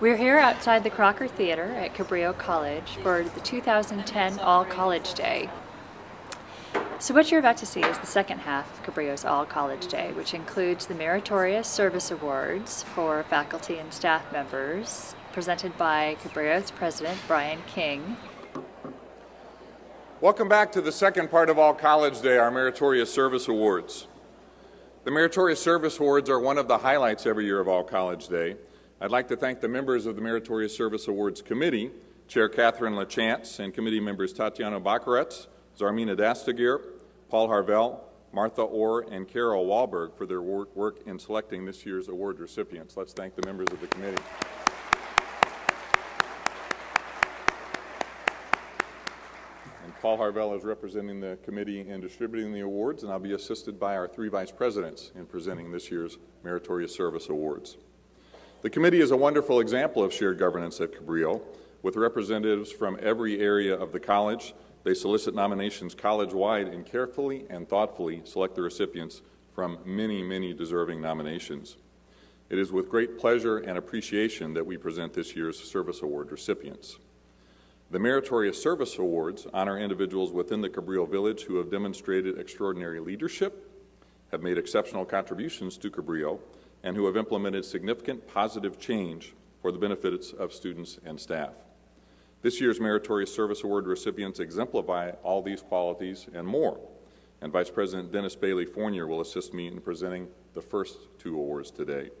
We're here outside the Crocker Theater at Cabrillo College for the 2010 All College Day. So what you're about to see is the second half of Cabrillo's All College Day, which includes the Meritorious Service Awards for faculty and staff members, presented by Cabrillo's president, Brian King. Welcome back to the second part of All College Day, our Meritorious Service Awards. The Meritorious Service Awards are one of the highlights every year of All College Day. I'd like to thank the members of the Meritorious Service Awards Committee, Chair Catherine LaChance, and committee members Tatiana Bakarets, Zarmina Dastagir, Paul Harvell, Martha Orr, and Carol Wahlberg for their work in selecting this year's award recipients. Let's thank the members of the committee. And Paul Harvell is representing the committee in distributing the awards, and I'll be assisted by our three vice presidents in presenting this year's Meritorious Service Awards. The committee is a wonderful example of shared governance at Cabrillo. With representatives from every area of the college, they solicit nominations college-wide and carefully and thoughtfully select the recipients from many, many deserving nominations. It is with great pleasure and appreciation that we present this year's Service Award recipients. The Meritorious Service Awards honor individuals within the Cabrillo Village who have demonstrated extraordinary leadership, have made exceptional contributions to Cabrillo, and who have implemented significant positive change for the benefits of students and staff. This year's Meritorious Service Award recipients exemplify all these qualities and more, and Vice President Dennis Bailey Fournier will assist me in presenting the first two awards today.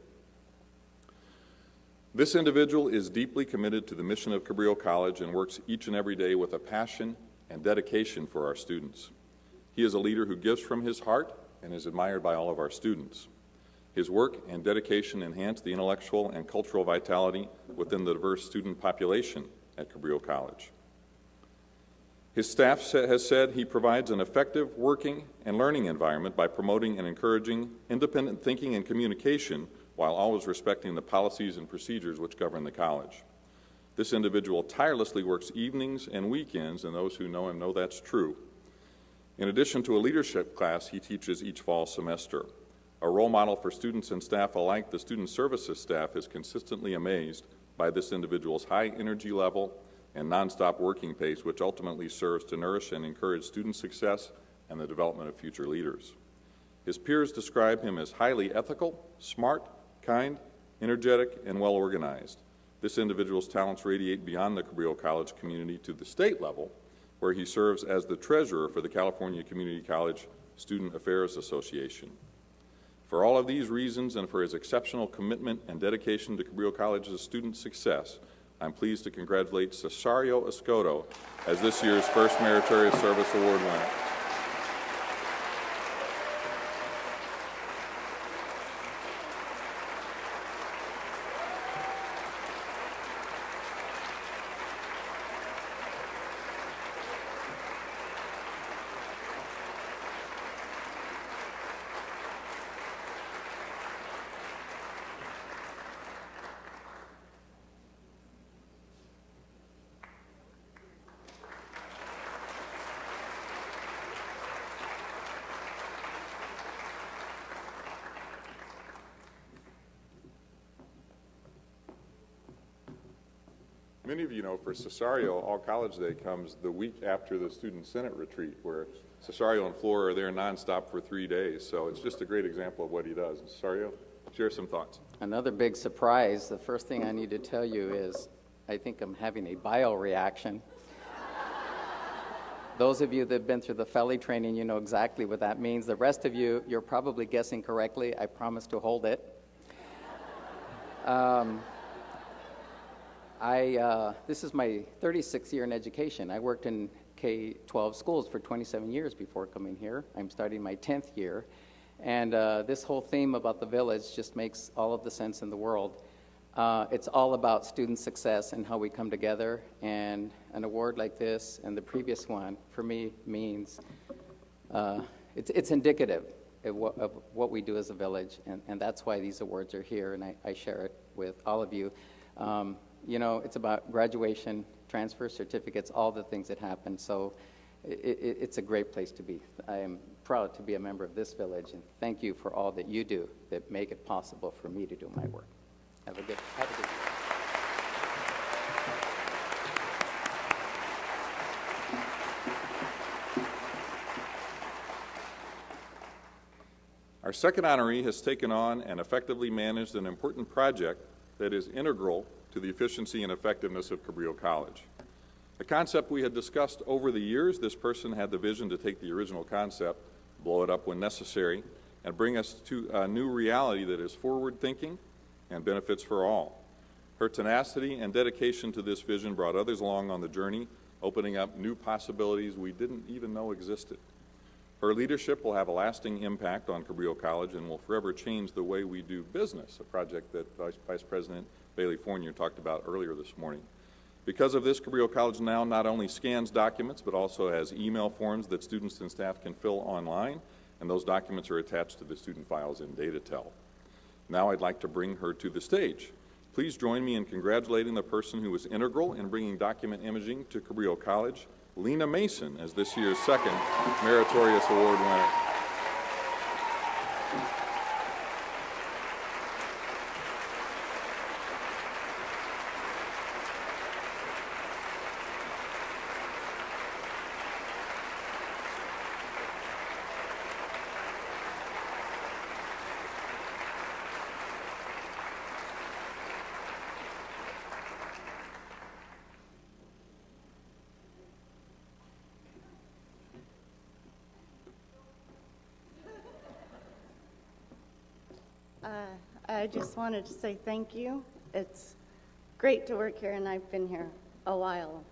This individual is deeply committed to the mission of Cabrillo College and works each and every day with a passion and dedication for our students. He is a leader who gives from his heart and is admired by all of our students. His work and dedication enhance the intellectual and cultural vitality within the diverse student population at Cabrillo College. His staff has said he provides an effective working and learning environment by promoting and encouraging independent thinking and communication while always respecting the policies and procedures which govern the college. This individual tirelessly works evenings and weekends, and those who know him know that's true. In addition to a leadership class he teaches each fall semester. A role model for students and staff alike, the Student Services staff is consistently amazed by this individual's high energy level and nonstop working pace, which ultimately serves to nourish and encourage student success and the development of future leaders. His peers describe him as highly ethical, smart, kind, energetic, and well-organized. This individual's talents radiate beyond the Cabrillo College community to the state level, where he serves as the treasurer for the California Community College Student Affairs Association. For all of these reasons and for his exceptional commitment and dedication to Cabrillo College's student success, I'm pleased to congratulate Cesario Escoto as this year's first Meritorious Service Award winner. Many of you know for Cesario, All College Day comes the week after the Student Senate retreat, where Cesario and Flora are there nonstop for 3 days. So it's just a great example of what he does. Cesario, share some thoughts. Another big surprise. The first thing I need to tell you is I think I'm having a bioreaction. Those of you that have been through the FELI training, you know exactly what that means. The rest of you, you're probably guessing correctly. I promise to hold it. This is my 36th year in education. I worked in K-12 schools for 27 years before coming here. I'm starting my 10th year. And this whole theme about the village just makes all of the sense in the world. It's all about student success and how we come together. And an award like this and the previous one, for me, means it's indicative of what we do as a village. And that's why these awards are here, and I share it with all of you. You know, it's about graduation, transfer certificates, all the things that happen. So it's a great place to be. I am proud to be a member of this village, and thank you for all that you do that make it possible for me to do my work. Have a good day. Our second honoree has taken on and effectively managed an important project that is integral to the efficiency and effectiveness of Cabrillo College. A concept we had discussed over the years, this person had the vision to take the original concept, blow it up when necessary, and bring us to a new reality that is forward-thinking and benefits for all. Her tenacity and dedication to this vision brought others along on the journey, opening up new possibilities we didn't even know existed. Her leadership will have a lasting impact on Cabrillo College and will forever change the way we do business, a project that Vice President Bailey Fournier talked about earlier this morning. Because of this, Cabrillo College now not only scans documents, but also has email forms that students and staff can fill online, and those documents are attached to the student files in DataTel. Now I'd like to bring her to the stage. Please join me in congratulating the person who was integral in bringing document imaging to Cabrillo College, Lena Mason, as this year's second Meritorious Award winner. I just wanted to say thank you. It's great to work here, and I've been here a while,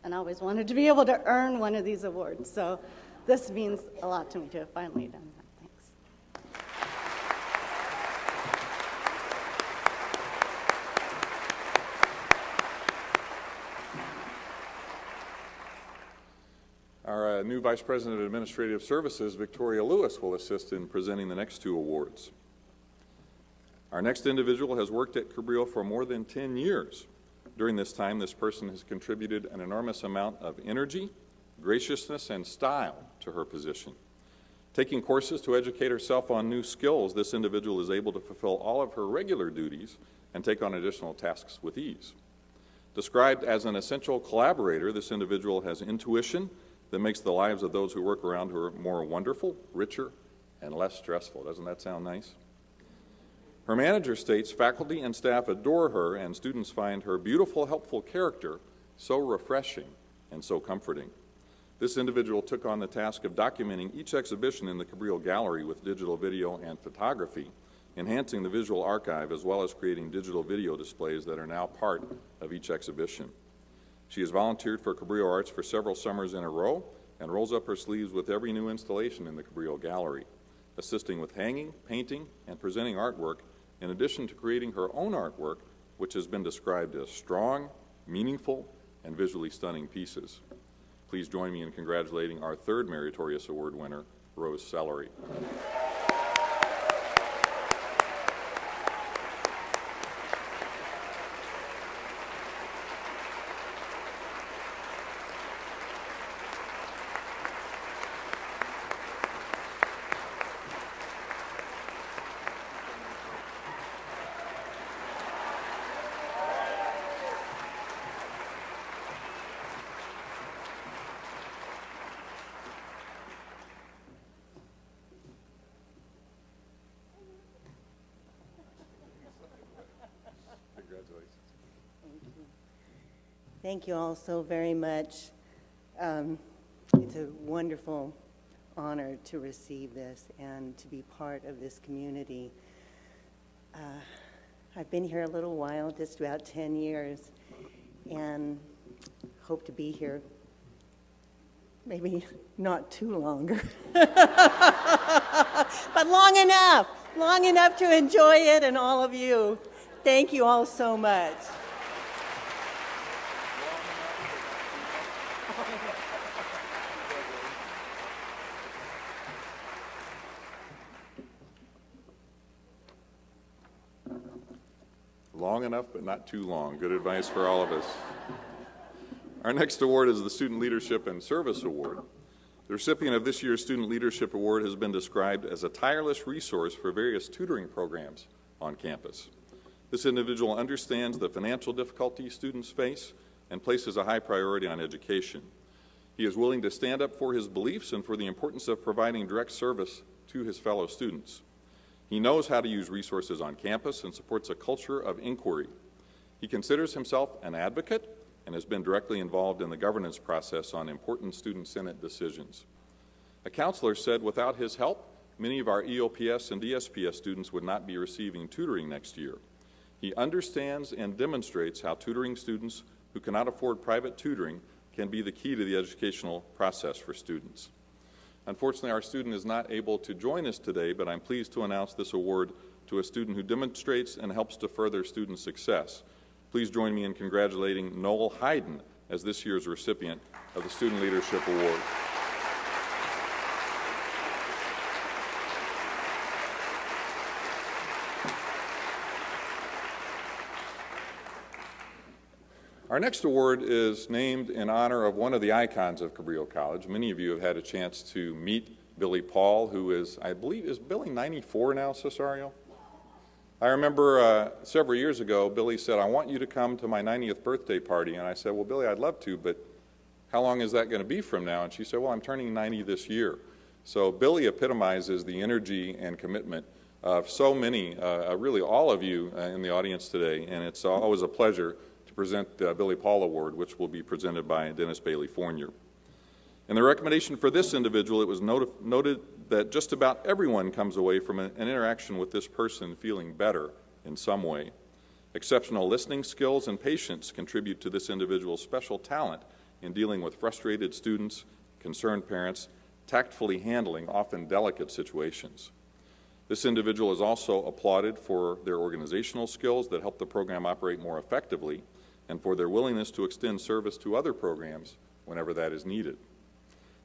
and I always wanted to be able to earn one of these awards. So this means a lot to me to have finally done that. Thanks. Our new Vice President of Administrative Services, Victoria Lewis, will assist in presenting the next two awards. Our next individual has worked at Cabrillo for more than 10 years. During this time, this person has contributed an enormous amount of energy, graciousness, and style to her position. Taking courses to educate herself on new skills, this individual is able to fulfill all of her regular duties and take on additional tasks with ease. Described as an essential collaborator, this individual has intuition that makes the lives of those who work around her more wonderful, richer, and less stressful. Doesn't that sound nice? Her manager states faculty and staff adore her, and students find her beautiful, helpful character so refreshing and so comforting. This individual took on the task of documenting each exhibition in the Cabrillo Gallery with digital video and photography, enhancing the visual archive as well as creating digital video displays that are now part of each exhibition. She has volunteered for Cabrillo Arts for several summers in a row and rolls up her sleeves with every new installation in the Cabrillo Gallery, assisting with hanging, painting, and presenting artwork, in addition to creating her own artwork, which has been described as strong, meaningful, and visually stunning pieces. Please join me in congratulating our third Meritorious Award winner, Rose Sellery. Thank you all so very much. It's a wonderful honor to receive this and to be part of this community. I've been here a little while, just about 10 years, and hope to be here maybe not too longer, but long enough to enjoy it and all of you. Thank you all so much. Long enough, but not too long. Good advice for all of us. Our next award is the Student Leadership and Service Award. The recipient of this year's Student Leadership Award has been described as a tireless resource for various tutoring programs on campus. This individual understands the financial difficulties students face and places a high priority on education. He is willing to stand up for his beliefs and for the importance of providing direct service to his fellow students. He knows how to use resources on campus and supports a culture of inquiry. He considers himself an advocate and has been directly involved in the governance process on important student senate decisions. A counselor said without his help, many of our EOPS and DSPS students would not be receiving tutoring next year. He understands and demonstrates how tutoring students who cannot afford private tutoring can be the key to the educational process for students. Unfortunately, our student is not able to join us today, but I'm pleased to announce this award to a student who demonstrates and helps to further student success. Please join me in congratulating Noel Hayden as this year's recipient of the Student Leadership Award. Our next award is named in honor of one of the icons of Cabrillo College. Many of you have had a chance to meet Billy Paul, who is, I believe, is Billy 94 now, Cesario? I remember several years ago, Billy said, I want you to come to my 90th birthday party. And I said, well, Billy, I'd love to, but how long is that going to be from now? And she said, well, I'm turning 90 this year. So Billy epitomizes the energy and commitment of so many, really all of you in the audience today. And it's always a pleasure to present the Billy Paul Award, which will be presented by Dennis Bailey Fournier. In the recommendation for this individual, it was noted that just about everyone comes away from an interaction with this person feeling better in some way. Exceptional listening skills and patience contribute to this individual's special talent in dealing with frustrated students, concerned parents, tactfully handling often delicate situations. This individual is also applauded for their organizational skills that help the program operate more effectively and for their willingness to extend service to other programs whenever that is needed.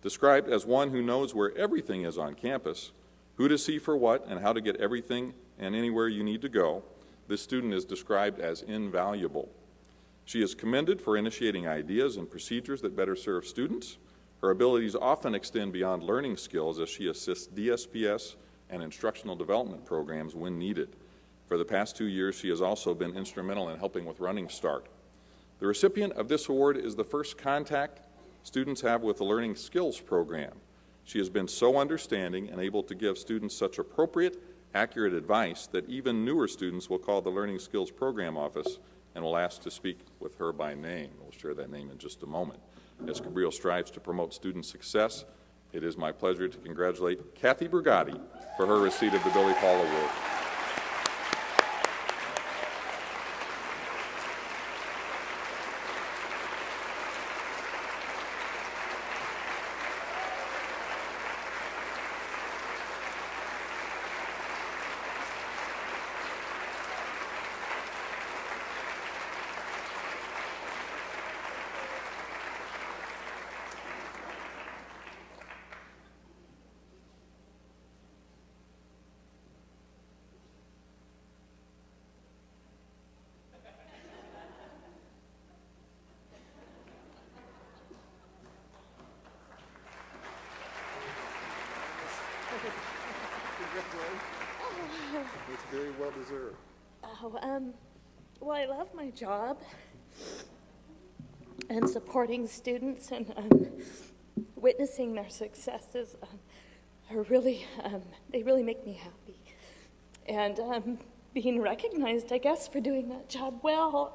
Described as one who knows where everything is on campus, who to see for what, and how to get everything and anywhere you need to go, this student is described as invaluable. She is commended for initiating ideas and procedures that better serve students. Her abilities often extend beyond learning skills as she assists DSPS and instructional development programs when needed. For the past 2 years, she has also been instrumental in helping with Running Start. The recipient of this award is the first contact students have with the Learning Skills program. She has been so understanding and able to give students such appropriate, accurate advice that even newer students will call the Learning Skills program office and will ask to speak with her by name. We'll share that name in just a moment. As Cabrillo strives to promote student success, it is my pleasure to congratulate Kathy Brigatti for her receipt of the Billy Paul Award. It's very well deserved. Well, I love my job and supporting students and witnessing their successes are really, they really make me happy. And being recognized, I guess, for doing that job well,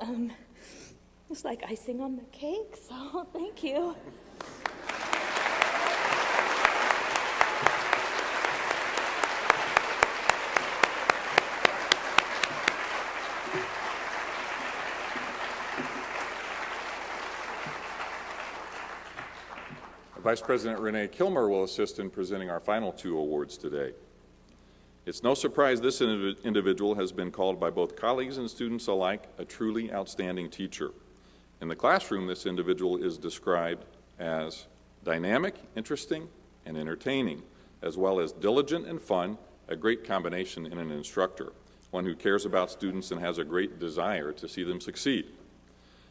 it's like icing on the cake, so thank you. Vice President Renee Kilmer will assist in presenting our final 2 awards today. It's no surprise this individual has been called by both colleagues and students alike a truly outstanding teacher. In the classroom, this individual is described as dynamic, interesting, and entertaining, as well as diligent and fun, a great combination in an instructor, one who cares about students and has a great desire to see them succeed.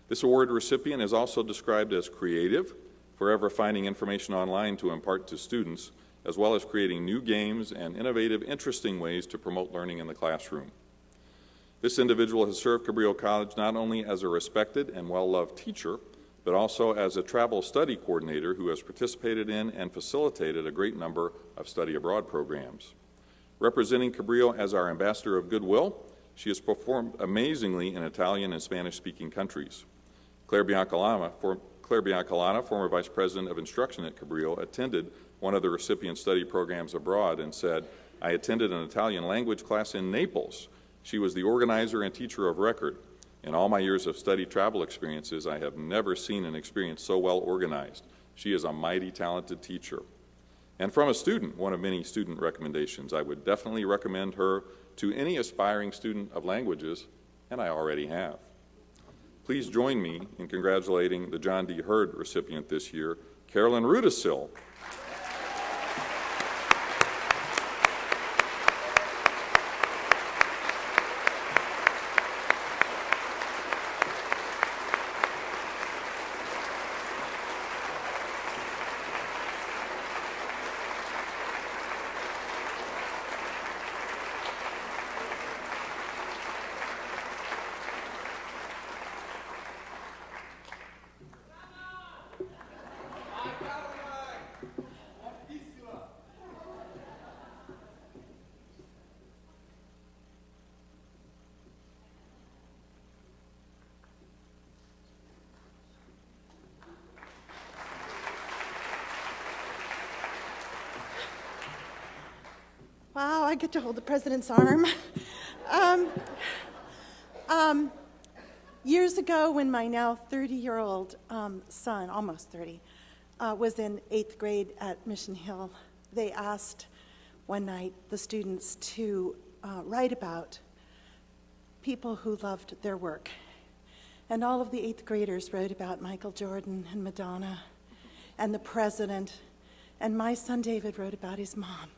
This award recipient is also described as creative, forever finding information online to impart to students, as well as creating new games and innovative, interesting ways to promote learning in the classroom. This individual has served Cabrillo College not only as a respected and well-loved teacher, but also as a travel study coordinator who has participated in and facilitated a great number of study abroad programs. Representing Cabrillo as our ambassador of goodwill, she has performed amazingly in Italian and Spanish-speaking countries. Claire Biancalana, former Vice President of Instruction at Cabrillo, attended one of the recipient study programs abroad and said, "I attended an Italian language class in Naples. She was the organizer and teacher of record. In all my years of study travel experiences, I have never seen an experience so well organized. She is a mighty talented teacher." And from a student, one of many student recommendations, I would definitely recommend her to any aspiring student of languages, and I already have. Please join me in congratulating the John D. Hurd recipient this year, Carolyn Rudisil. Wow, I get to hold the president's arm. Years ago, when my now 30-year-old son, almost 30, was in 8th grade at Mission Hill, they asked one night the students to write about people who loved their work. And all of the 8th graders wrote about Michael Jordan and Madonna and the president, and my son David wrote about his mom.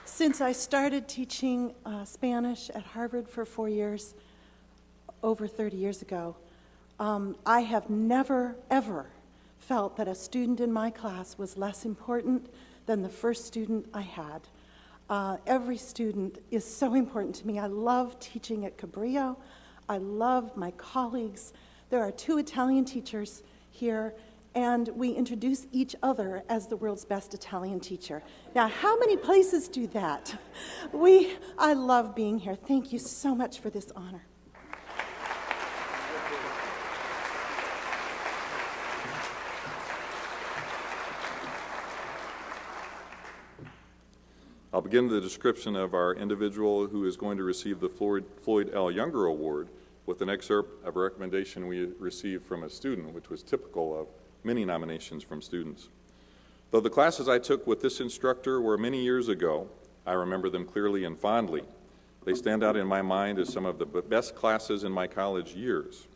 Since I started teaching Spanish at Harvard for 4 years, over 30 years ago, I have never, ever felt that a student in my class was less important than the first student I had. Every student is so important to me. I love teaching at Cabrillo. I love my colleagues. There are 2 Italian teachers here, and we introduce each other as the world's best Italian teacher. Now, how many places do that? I love being here. Thank you so much for this honor. I'll begin the description of our individual who is going to receive the Floyd L. Younger Award with an excerpt of a recommendation we received from a student, which was typical of many nominations from students. Though the classes I took with this instructor were many years ago, I remember them clearly and fondly. They stand out in my mind as some of the best classes in my college years.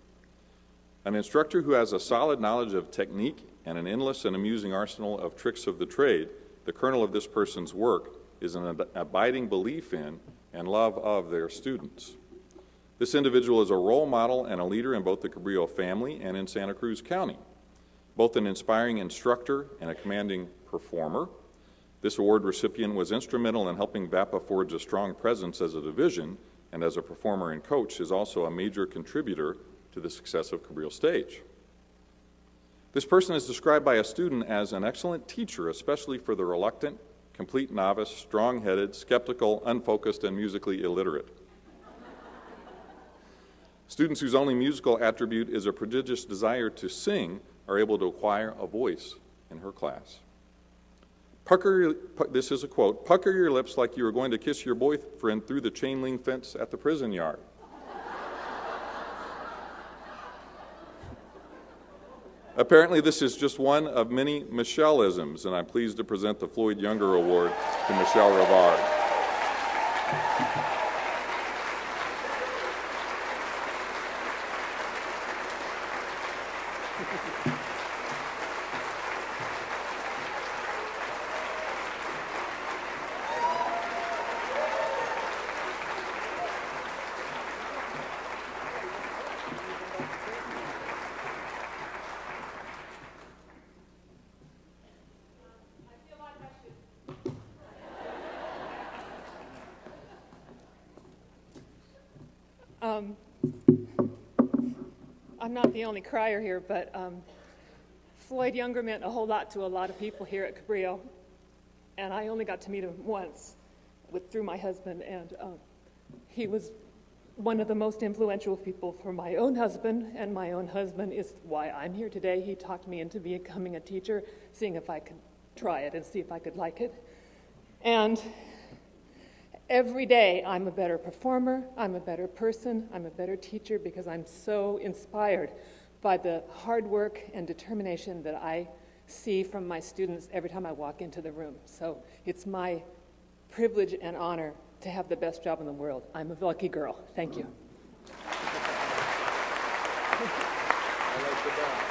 An instructor who has a solid knowledge of technique and an endless and amusing arsenal of tricks of the trade, the kernel of this person's work is an abiding belief in and love of their students. This individual is a role model and a leader in both the Cabrillo family and in Santa Cruz County. Both an inspiring instructor and a commanding performer, this award recipient was instrumental in helping VAPA forge a strong presence as a division, and as a performer and coach is also a major contributor to the success of Cabrillo Stage. This person is described by a student as an excellent teacher, especially for the reluctant, complete novice, strong-headed, skeptical, unfocused, and musically illiterate. Students whose only musical attribute is a prodigious desire to sing are able to acquire a voice in her class. This is a quote, "Pucker your lips like you were going to kiss your boyfriend through the chain link fence at the prison yard." Apparently, this is just one of many Michelle-isms, and I'm pleased to present the Floyd Younger Award to Michelle Rivard. I'm not the only crier here, but Floyd Younger meant a whole lot to a lot of people here at Cabrillo, and I only got to meet him once through my husband, and he was one of the most influential people for my own husband, and my own husband is why I'm here today. He talked me into becoming a teacher, seeing if I could try it and see if I could like it. And every day I'm a better performer, I'm a better person, I'm a better teacher because I'm so inspired by the hard work and determination that I see from my students every time I walk into the room. So it's my privilege and honor to have the best job in the world. I'm a lucky girl. Thank you. I like the bell.